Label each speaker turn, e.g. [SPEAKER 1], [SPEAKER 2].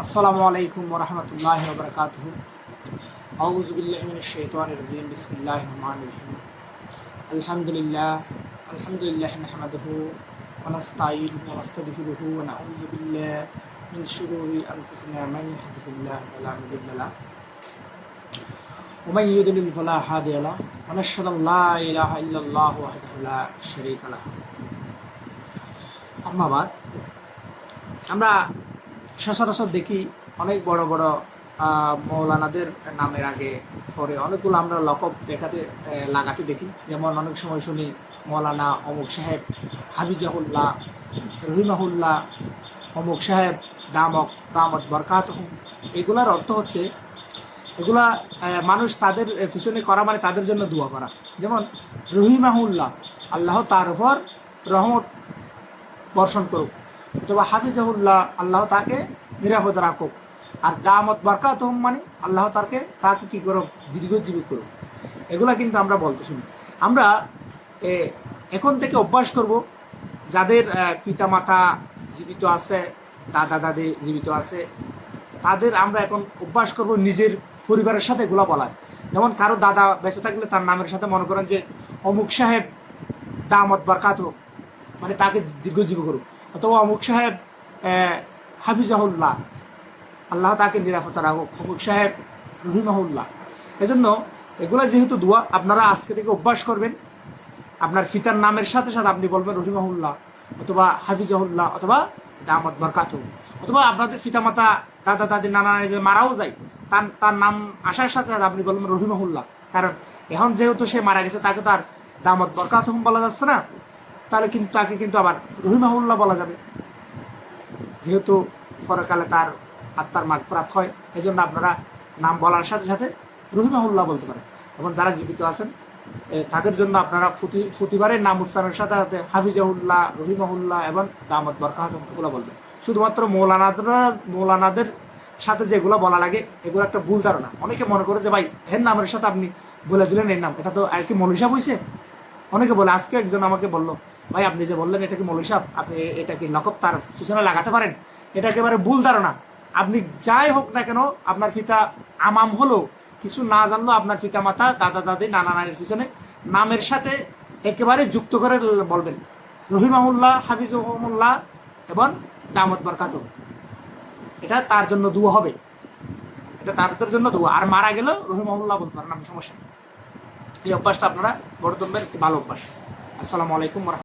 [SPEAKER 1] আসসালামু আলাইকুম ওয়া রাহমাতুল্লাহি ওয়া বারাকাতুহু। আউযু বিল্লাহি মিনাশ শাইতানির রাজীম। বিসমিল্লাহির রহমানির রহিম। আলহামদুলিল্লাহ নাহমাদুহু ওয়া নাস্তাঈনুহু ওয়া নাস্তাগফিরুহু ওয়া নাউযু বিল্লাহি মিন শুরুরি আনফুসিনা মান ইয়াহদিহিল্লাহু ফালা মুদিল্লা লাহু ওয়া মান ইউদ্লিল ফালা হাদিয়া লাহু ওয়া নাশহাদু আন লা ইলাহা ইল্লাল্লাহু ওয়াহদাহু লা শারীকা লাহু। আম্মা বাদ, আমরা সচরাচর দেখি অনেক বড় বড় মৌলানাদের নামের আগে পরে অনেকগুলো আমরা লকব লাগাতে দেখি। যেমন অনেক সময় শুনি মৌলানা অমুক সাহেব, হাফিজাহুল্লাহ, রহিমাহুল্লাহ, অমুক সাহেব, দামত বরকাতুহু। এগুলার অর্থ হচ্ছে এগুলা মানুষ তাদের পিছনে করা মানে তাদের জন্য দোয়া করা। যেমন রহিমাহুল্লাহ, আল্লাহ তার উপর রহমত বর্ষণ করুক, অথবা হাফিজাহুল্লাহ, আল্লাহ তাকে নিরাপদ রাখুক। আর দামত বরকাতুহু মানে আল্লাহ তাকে কি করুক, দীর্ঘজীবী করুক। এগুলা কিন্তু আমরা বলতে শুনি। আমরা এখন থেকে অভ্যাস করব, যাদের পিতামাতা জীবিত আছে, দাদা দাদি জীবিত আছে, তাদের আমরা এখন অভ্যাস করব নিজের পরিবারের সাথে এগুলা বলায়। যেমন কারো দাদা বেঁচে থাকলে তার নামের সাথে মনে করেন যে অমুক সাহেব দামত বরকাতুহু মানে তাকে দীর্ঘজীবী করুক, অথবা অমুক সাহেব হাফিজাহুল্লাহ, আল্লাহ তাকে নিরাপত্তা রাখুক, অমুক সাহেব রহিমাহুল্লাহ। এজন্য এগুলো যেহেতু দোয়া, আপনারা আজকে থেকে অভ্যাস করবেন। আপনার পিতার নামের সাথে সাথে আপনি বলবেন রহিমাহুল্লাহ, অথবা হাফিজাহুল্লাহ, অথবা দামত বরকাতুহু। অথবা আপনাদের পিতামাতা, দাদা দাদি, নানা মারাও যায়, তার নাম আসার সাথে সাথে আপনি বলবেন রহিমাহুল্লাহ। কারণ এখন যেহেতু সে মারা গেছে, তাকে তো আর দামত বরকাতুহু বলা যাচ্ছে না, তাহলে কিন্তু তাকে কিন্তু আবার রহিমাহুল্লাহ বলা যাবে, যেহেতু পরকালে তার আত্মার মাগফিরাত হয়। এই জন্য আপনারা নাম বলার সাথে সাথে রহিমাহুল্লাহ বলতে পারেন। এবং যারা জীবিত আছেন তাদের জন্য আপনারা প্রতিবারের নাম উচ্চারণের সাথে সাথে হাফিজাহুল্লাহ, রহিমাহুল্লাহ এবং দামত বরকাতুহু এগুলো বলবেন। শুধুমাত্র মৌলানাদের সাথে যেগুলো বলা লাগে, এগুলো একটা ভুল ধারণা। অনেকে মনে করে যে ভাই এর নামের সাথে আপনি বলে দিলেন এর নাম, এটা তো আর কি মৌলভী সাহেব হয়েছে। অনেকে বলে, আজকে একজন আমাকে বললো, ভাই আপনি যে বললেন এটা কি মৌলভী সাহেব, আপনি এটা কি লকব তার পিছনে লাগাতে পারেন? এটা একেবারে ভুল ধারণা। আপনি যাই হোক না কেন, আপনার পিতা আমাম হলো, কিছু না জানলেও আপনার পিতা মাতা, দাদা দাদি, নানা নানির পিছনে নামের সাথে একেবারে যুক্ত করে বলবেন রহিমাহুল্লাহ, হাফিজুহুল্লাহ এবং দামত বরকাতুহু। এটা তার জন্য দোয়া হবে, এটা তাদের জন্য দোয়া। আর মারা গেলেও রহিমাহুল্লাহ বলতে পারেন, আমি সমস্যা নেই। এই অভ্যাসটা আপনারা গড়ে তুলবেন, ভালো অভ্যাস। আসসালামু আলাইকুম।